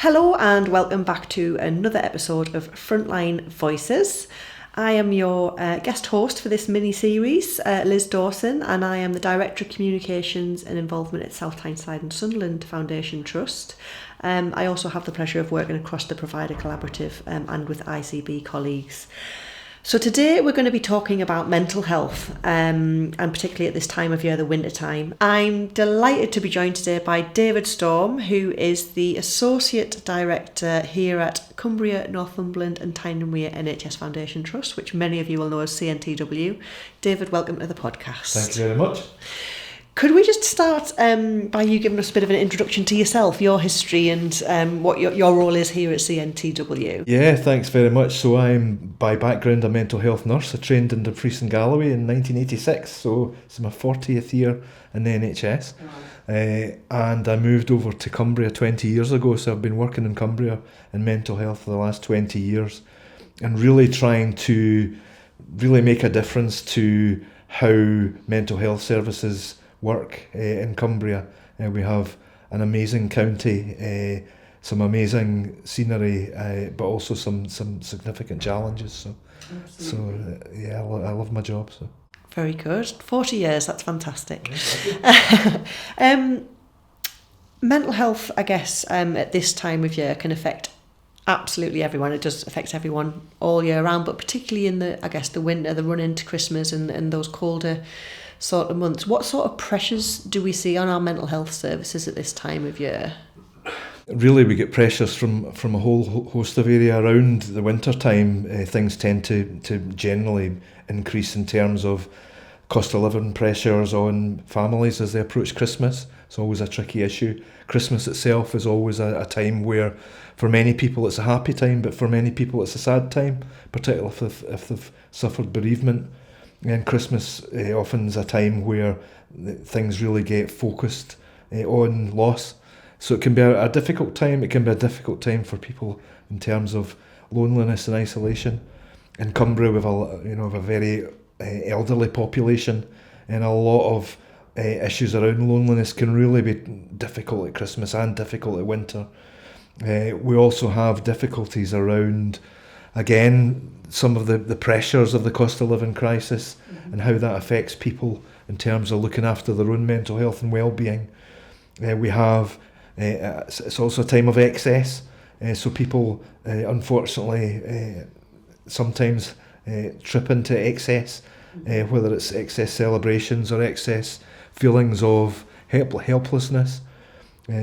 Hello and welcome back to another episode of Frontline Voices. I am your guest host for this mini-series, Liz Dawson, and I am the Director of Communications and Involvement at South Tyneside and Sunderland Foundation Trust. I also have the pleasure of working across the Provider Collaborative and with ICB colleagues. So today we're going to be talking about mental health, and particularly at this time of year, the winter time. I'm delighted to be joined today by David Storm, who is the Associate Director here at Cumbria, Northumberland and Tyne NHS Foundation Trust, which many of you will know as CNTW. David, welcome to the podcast. Thank you very much. Could we just start by you giving us a bit of an introduction to yourself, your history and what your role is here at CNTW? Yeah, thanks very much. So I'm, by background, a mental health nurse. I trained in Dumfries and Galloway in 1986, so it's my 40th year in the NHS. And I moved over to Cumbria 20 years ago, so I've been working in Cumbria in mental health for the last 20 years and really trying to make a difference to how mental health services work in Cumbria. We have an amazing county, some amazing scenery, but also some significant challenges. I love my job. So very good. 40 years, that's fantastic. Mental health, I guess, at this time of year can affect absolutely everyone. It does affect everyone all year round, but particularly in the winter, the run into Christmas and those colder sort of months. What sort of pressures do we see on our mental health services at this time of year? Really, we get pressures from a whole host of area around the winter time. Things tend to generally increase in terms of cost of living pressures on families as they approach Christmas. It's always a tricky issue. Christmas itself is always a time where, for many people, it's a happy time, but for many people, it's a sad time, particularly if they've suffered bereavement. And Christmas often is a time where things really get focused on loss. So it can be a difficult time. It can be a difficult time for people in terms of loneliness and isolation. In Cumbria, we have a very elderly population, and a lot of issues around loneliness can really be difficult at Christmas and difficult at winter. We also have difficulties around, again, some of the pressures of the cost of living crisis and how that affects people in terms of looking after their own mental health and wellbeing. We have, it's also a time of excess, so people unfortunately sometimes trip into excess, whether it's excess celebrations or excess feelings of helplessness. So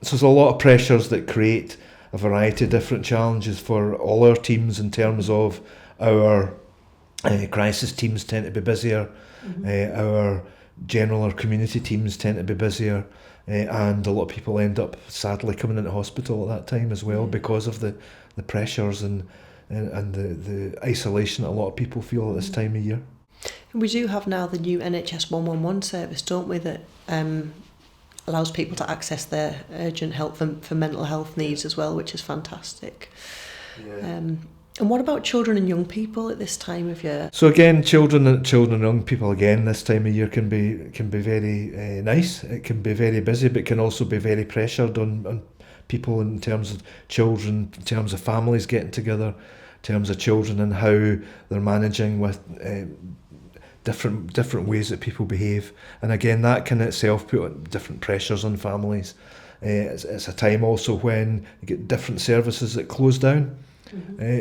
there's a lot of pressures that create a variety of different challenges for all our teams in terms of our crisis teams tend to be busier, our general or community teams tend to be busier, and a lot of people end up sadly coming into hospital at that time as well because of the pressures and the isolation that a lot of people feel at this time of year. We do have now the new NHS 111 service, don't we, that allows people to access their urgent help for mental health needs as well, which is fantastic. Yeah. And what about children and young people at this time of year? So again, children and young people again this time of year can be very nice. It can be very busy, but can also be very pressured on people in terms of children, in terms of families getting together, in terms of children and how they're managing with different ways that people behave. And again, that can itself put different pressures on families. It's a time also when you get different services that close down.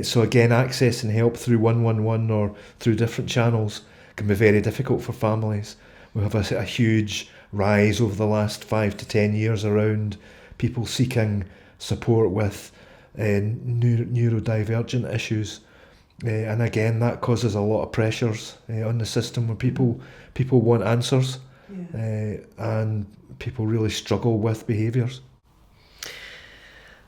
So again, accessing help through 111 or through different channels can be very difficult for families. We have a huge rise over the last 5 to 10 years around people seeking support with neurodivergent issues. And again, that causes a lot of pressures on the system where people want answers, and people really struggle with behaviours.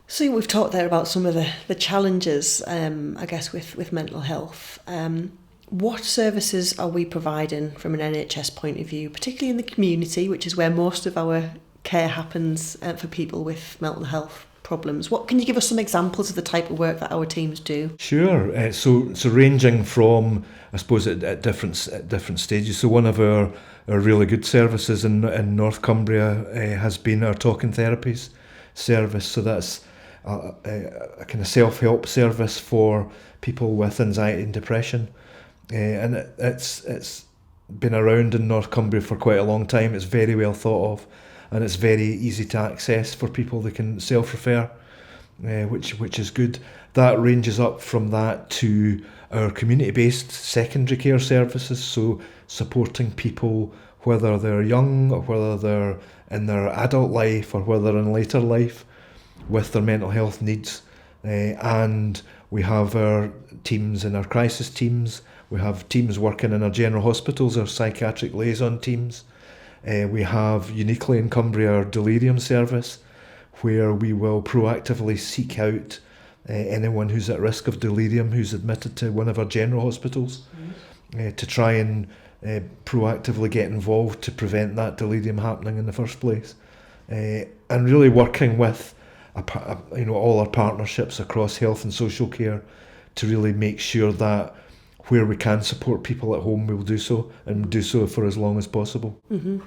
So we've talked there about some of the challenges, I guess, with mental health. What services are we providing from an NHS point of view, particularly in the community, which is where most of our care happens for people with mental health problems? What can you give us some examples of the type of work that our teams do? Sure. So ranging from, I suppose, at different stages. So one of our really good services in North Cumbria has been our talking therapies service. So that's a kind of self-help service for people with anxiety and depression. And it's been around in North Cumbria for quite a long time. It's very well thought of, and it's very easy to access for people. They can self-refer, which is good. That ranges up from that to our community-based secondary care services, so supporting people whether they're young or whether they're in their adult life or whether they're in later life with their mental health needs. And we have our teams in our crisis teams. We have teams working in our general hospitals, our psychiatric liaison teams. We have uniquely in Cumbria our delirium service, where we will proactively seek out anyone who's at risk of delirium who's admitted to one of our general hospitals, to try and proactively get involved to prevent that delirium happening in the first place. And really working with all our partnerships across health and social care to really make sure that where we can support people at home, we'll do so, and do so for as long as possible. Mm-hmm.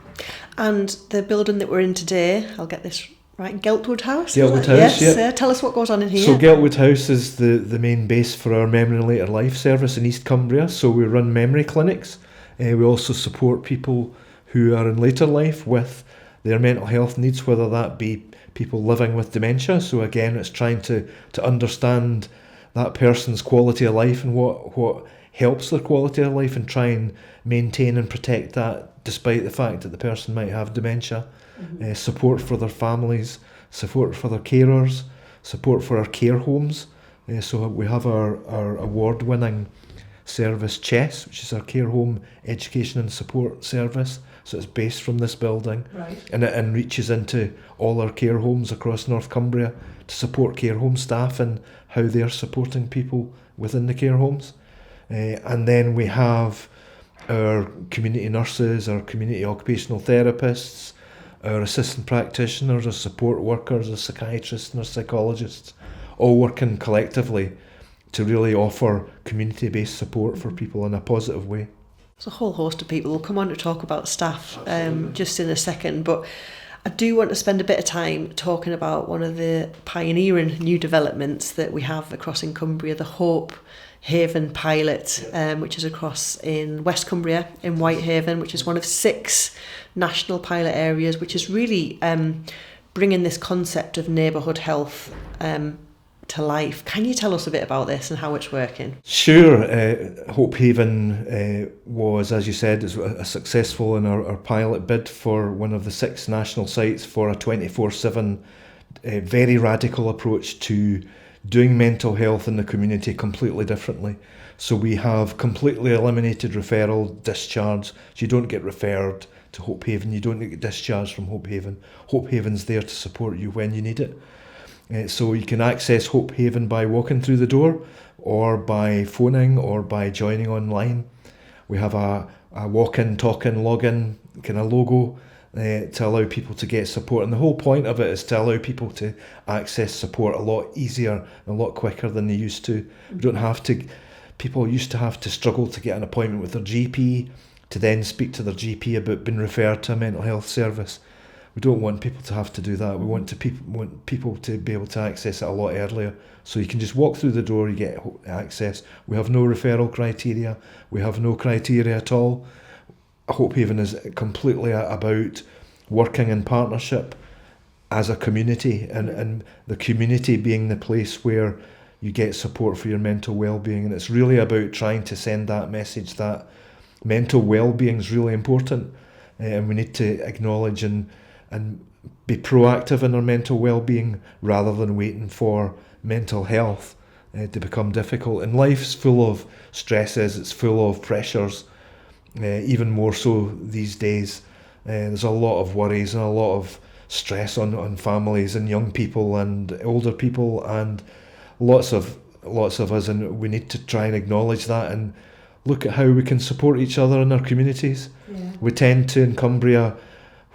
And the building that we're in today, I'll get this right, Geltwood House? Geltwood House, yes. Yeah. Tell us what goes on in here. So Geltwood House is the main base for our Memory and Later Life service in East Cumbria. So we run memory clinics. We also support people who are in later life with their mental health needs, whether that be people living with dementia. So again, it's trying to understand that person's quality of life and what helps their quality of life, and try and maintain and protect that despite the fact that the person might have dementia. Mm-hmm. Support for their families, support for their carers, support for our care homes. So we have our award-winning service CHESS, which is our care home education and support service. So it's based from this building, right, and reaches into all our care homes across North Cumbria to support care home staff and how they're supporting people within the care homes. And then we have our community nurses, our community occupational therapists, our assistant practitioners, our support workers, our psychiatrists and our psychologists, all working collectively to really offer community-based support for people in a positive way. There's a whole host of people. We'll come on to talk about staff just in a second, but I do want to spend a bit of time talking about one of the pioneering new developments that we have across in Cumbria, the Hope Haven pilot, which is across in West Cumbria, in Whitehaven, which is one of 6 national pilot areas, which is really bringing this concept of neighbourhood health to life. Can you tell us a bit about this and how it's working? Sure. Hope Haven was, as you said, a successful in our pilot bid for one of the 6 national sites for a 24/7 very radical approach to doing mental health in the community completely differently. So we have completely eliminated referral, discharge. So you don't get referred to Hope Haven, you don't get discharged from Hope Haven. Hope Haven's there to support you when you need it. So you can access Hope Haven by walking through the door, or by phoning, or by joining online. We have a walk-in, talk-in, login kind of logo to allow people to get support. And the whole point of it is to allow people to access support a lot easier and a lot quicker than they used to. We don't have to, people used to have to struggle to get an appointment with their GP, to then speak to their GP about being referred to a mental health service. We don't want people to have to do that. We want people to be able to access it a lot earlier. So you can just walk through the door, you get access. We have no referral criteria. We have no criteria at all. Hope Haven is completely about working in partnership as a community, and the community being the place where you get support for your mental well-being. And it's really about trying to send that message that mental well-being is really important, and we need to acknowledge and be proactive in our mental well-being rather than waiting for mental health to become difficult. And life's full of stresses, it's full of pressures. Even more so these days. There's a lot of worries and a lot of stress on families and young people and older people, and lots of us, and we need to try and acknowledge that and look at how we can support each other in our communities. Yeah. We tend to, in Cumbria,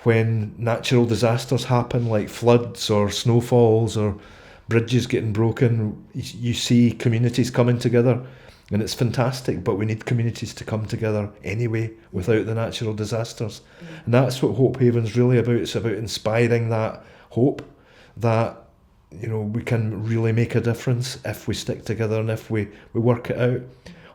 when natural disasters happen like floods or snowfalls or bridges getting broken, you see communities coming together. And it's fantastic, but we need communities to come together anyway without the natural disasters. And that's what Hope Haven's really about. It's about inspiring that hope that we can really make a difference if we stick together and if we work it out.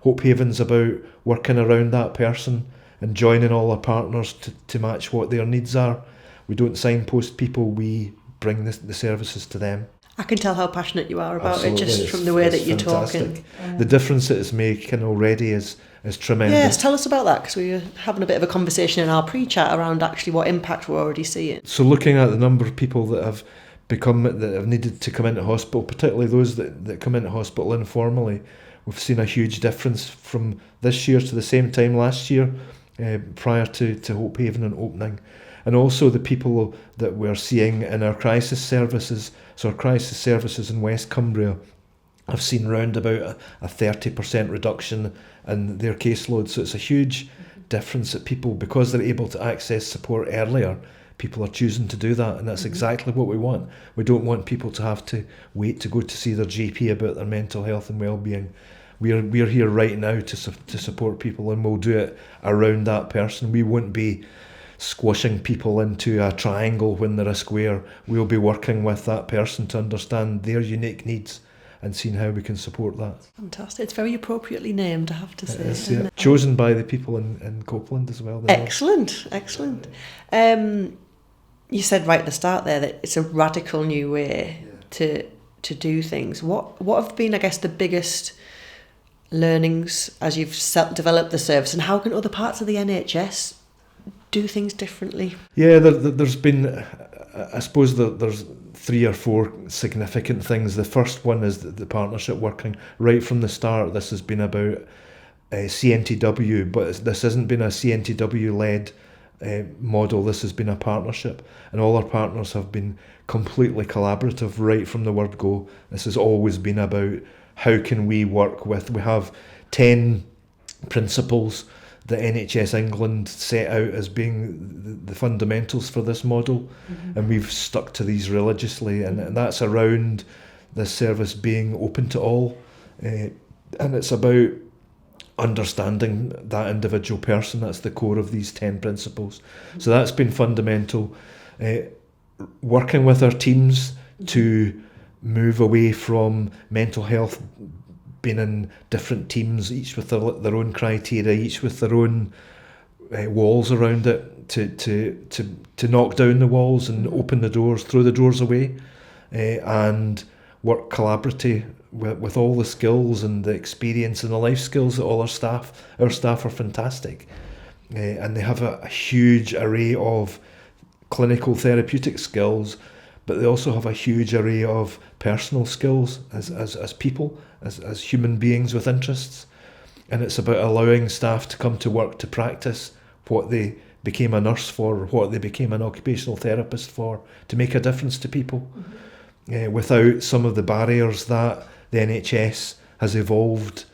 Hope Haven's about working around that person and joining all our partners to match what their needs are. We don't signpost people, we bring the services to them. I can tell how passionate you are about Absolutely. it just from the way that you're fantastic. talking. The difference that it's making already is tremendous. Yes, tell us about that, because we were having a bit of a conversation in our pre-chat around actually what impact we're already seeing. So looking at the number of people that have needed to come into hospital, particularly those that come into hospital informally, we've seen a huge difference from this year to the same time last year, prior to Hope Haven and opening. And also the people that we're seeing in our crisis services. So our crisis services in West Cumbria have seen round about a 30% reduction in their caseload. So it's a huge difference that people, because they're able to access support earlier, people are choosing to do that, and that's exactly what we want. We don't want people to have to wait to go to see their GP about their mental health and well-being. We're here right now to support people, and we'll do it around that person. We won't be squashing people into a triangle when they're a square. We'll be working with that person to understand their unique needs and seeing how we can support that. Fantastic. It's very appropriately named, I have to say. It's, chosen by the people in Copeland as well. Excellent. You said right at the start there that it's a radical new way to do things. What have been, I guess, the biggest learnings as you've developed the service, and how can other parts of the NHS do things differently? Yeah, there's been, I suppose there's 3 or 4 significant things. The first one is the partnership working. Right from the start, this has been about CNTW, but this hasn't been a CNTW-led model. This has been a partnership, and all our partners have been completely collaborative right from the word go. This has always been about how can we work with. We have 10 principles that NHS England set out as being the fundamentals for this model, and we've stuck to these religiously, and that's around this service being open to all, and it's about understanding that individual person. That's the core of these 10 principles. So that's been fundamental. Working with our teams to move away from mental health being in different teams, each with their own criteria, each with their own walls around it, to knock down the walls and open the doors, throw the doors away, and work collaboratively with all the skills and the experience and the life skills that all our staff are fantastic, and they have a huge array of clinical therapeutic skills, but they also have a huge array of personal skills as people, as human beings with interests. And it's about allowing staff to come to work to practice what they became a nurse for, or what they became an occupational therapist for, to make a difference to people, without some of the barriers that the NHS has evolved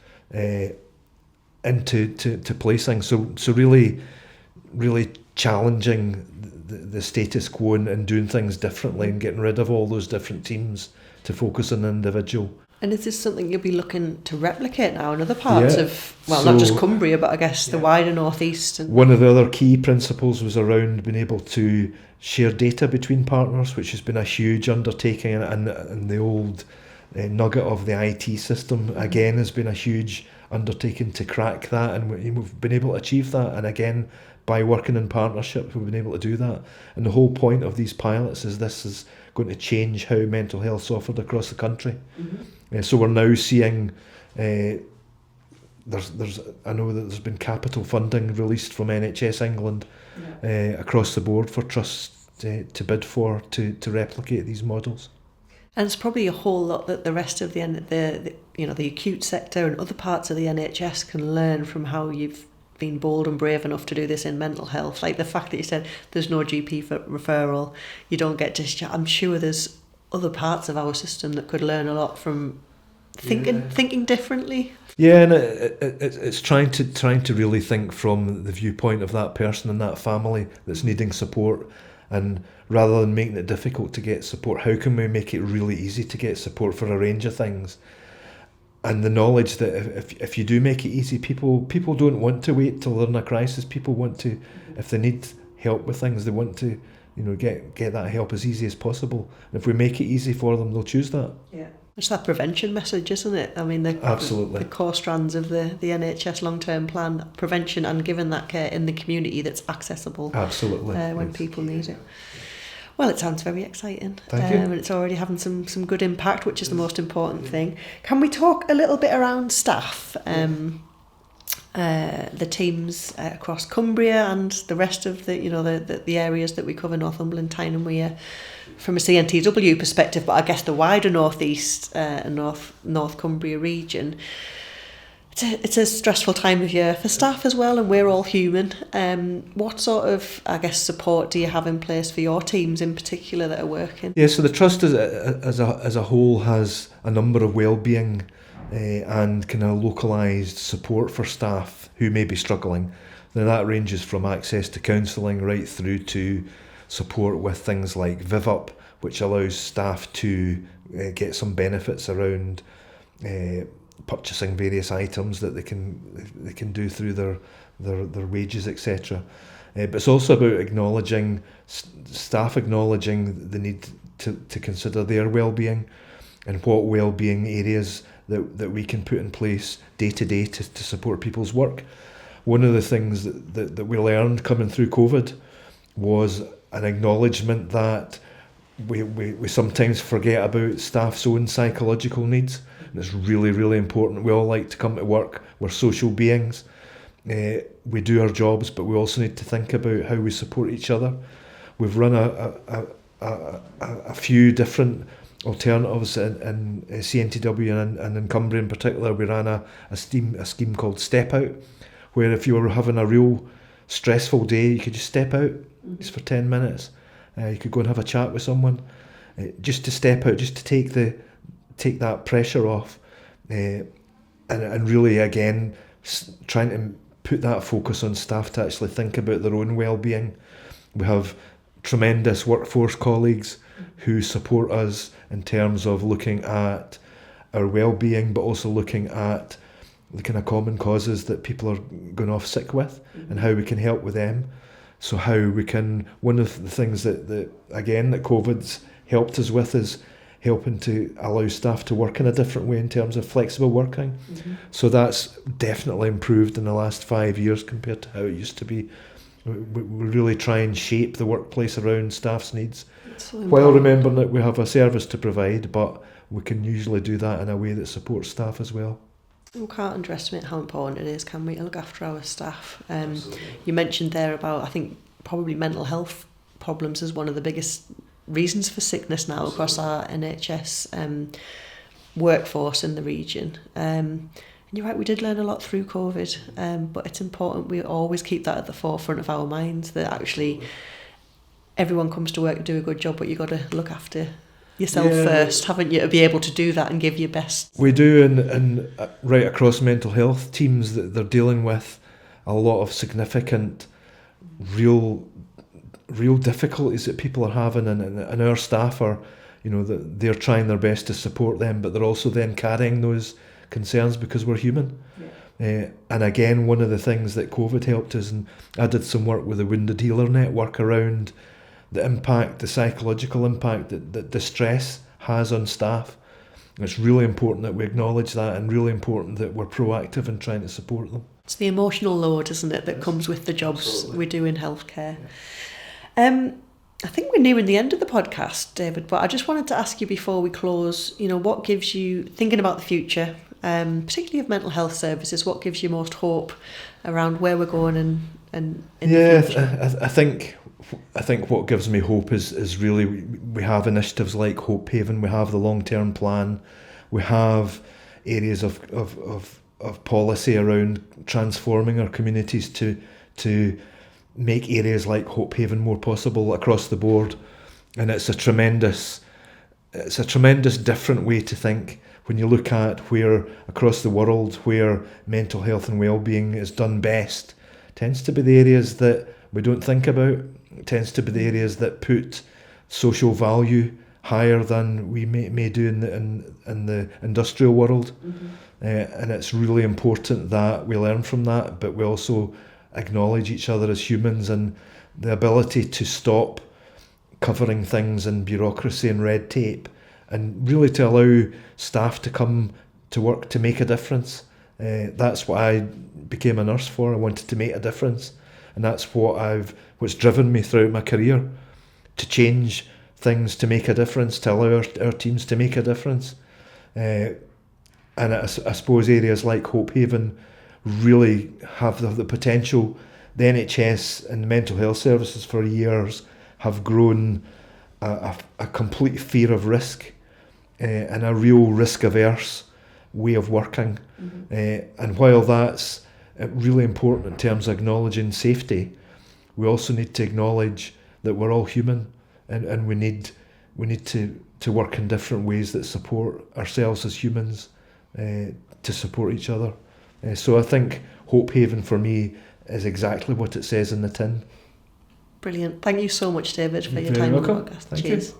into placing. So really challenging the status quo and doing things differently, and getting rid of all those different teams to focus on the individual. And is this something you'll be looking to replicate now in other parts of, not just Cumbria, but I guess the wider North East? One of the other key principles was around being able to share data between partners, which has been a huge undertaking, and the old nugget of the IT system, again, has been a huge undertaking to crack that, and we've been able to achieve that. And again, by working in partnership, we've been able to do that. And the whole point of these pilots is this is going to change how mental health is offered across the country. So we're now seeing I know that there's been capital funding released from NHS England across the board for trusts to bid for to replicate these models. And it's probably a whole lot that the rest of the acute sector and other parts of the NHS can learn from how you've been bold and brave enough to do this in mental health. Like the fact that you said there's no GP for referral, you don't get discharged. I'm sure there's other parts of our system that could learn a lot from thinking differently. Yeah, and it's trying to really think from the viewpoint of that person and that family that's needing support, and rather than making it difficult to get support, how can we make it really easy to get support for a range of things? And the knowledge that if you do make it easy, people don't want to wait till they're in a crisis. People want to, if they need help with things, they want to get that help as easy as possible. And if we make it easy for them, they'll choose that. Yeah. It's that prevention message, isn't it? I mean, Absolutely. The core strands of the NHS long-term plan, prevention and giving that care in the community that's accessible. Absolutely. When people need it. Well, it sounds very exciting. Thank you. And it's already having some good impact, which is the most important thing. Can we talk a little bit around staff? The teams across Cumbria and the rest of the areas that we cover, Northumberland, Tyne and Weir, from a CNTW perspective, but I guess the wider northeast and North Cumbria region. It's a stressful time of year for staff as well, and we're all human. What sort of, I guess, support do you have in place for your teams in particular that are working? Yeah, so the Trust as a whole has a number of wellbeing and kind of localised support for staff who may be struggling. Now that ranges from access to counselling right through to support with things like VivUp, which allows staff to get some benefits around purchasing various items that they can do through their wages, etc. But it's also about acknowledging staff acknowledging the need to consider their well-being and what well-being areas that we can put in place day to day to support people's work. One of the things that we learned coming through COVID was an acknowledgement that we sometimes forget about staff's own psychological needs. And it's really, really important. We all like to come to work. We're social beings. We do our jobs, but we also need to think about how we support each other. We've run a few different alternatives in CNTW and in Cumbria in particular. We ran a scheme called Step Out, where if you were having a real stressful day, you could just step out just for 10 minutes. You could go and have a chat with someone, just to step out, just to take that pressure off, and really again trying to put that focus on staff to actually think about their own well-being. We have tremendous workforce colleagues who support us in terms of looking at our well-being, but also looking at the kind of common causes that people are going off sick with and how we can help with them. So how we can, one of the things that COVID's helped us with is helping to allow staff to work in a different way in terms of flexible working. So that's definitely improved in the last 5 years compared to how it used to be. We really try and shape the workplace around staff's needs, while remembering that we have a service to provide, but we can usually do that in a way that supports staff as well. We can't underestimate how important it is, can we, to look after our staff. You mentioned there about, I think, probably mental health problems is one of the biggest reasons for sickness now across our NHS workforce in the region. And you're right, we did learn a lot through COVID, but it's important we always keep that at the forefront of our minds, that actually everyone comes to work to do a good job, but you've got to look after yourself first, haven't you, to be able to do that and give your best. We do, and right across mental health teams, that they're dealing with a lot of significant, real difficulties that people are having, and our staff are, they're trying their best to support them, but they're also then carrying those concerns because we're human. And again, one of the things that COVID helped us, and I did some work with the Wounded Healer Network around the impact, the psychological impact that distress has on staff. And it's really important that we acknowledge that, and really important that we're proactive in trying to support them. It's the emotional load, isn't it, that comes with the jobs we do in healthcare. I think we're nearing the end of the podcast, David, but I just wanted to ask you before we close, what gives you, thinking about the future, particularly of mental health services, what gives you most hope around where we're going and in the future? I think what gives me hope is really we have initiatives like Hope Haven, we have the long-term plan, we have areas of policy around transforming our communities to make areas like Hope Haven more possible across the board. And it's a tremendous different way to think when you look at where across the world where mental health and well-being is done best. Tends to be the areas that we don't think about. It tends to be the areas that put social value higher than we may do in the industrial world. And it's really important that we learn from that, but we also acknowledge each other as humans, and the ability to stop covering things in bureaucracy and red tape, and really to allow staff to come to work to make a difference. That's what I became a nurse for. I wanted to make a difference, and that's what's driven me throughout my career, to change things, to make a difference, to allow our teams to make a difference. And I suppose areas like Hope Haven really have the potential. The NHS and the mental health services for years have grown a complete fear of risk, and a real risk-averse way of working. And while that's really important in terms of acknowledging safety, we also need to acknowledge that we're all human, and we need to work in different ways that support ourselves as humans, to support each other. So I think Hope Haven for me is exactly what it says in the tin. Brilliant. Thank you so much, David, for your You're time on the welcome. podcast. Thank Cheers. you.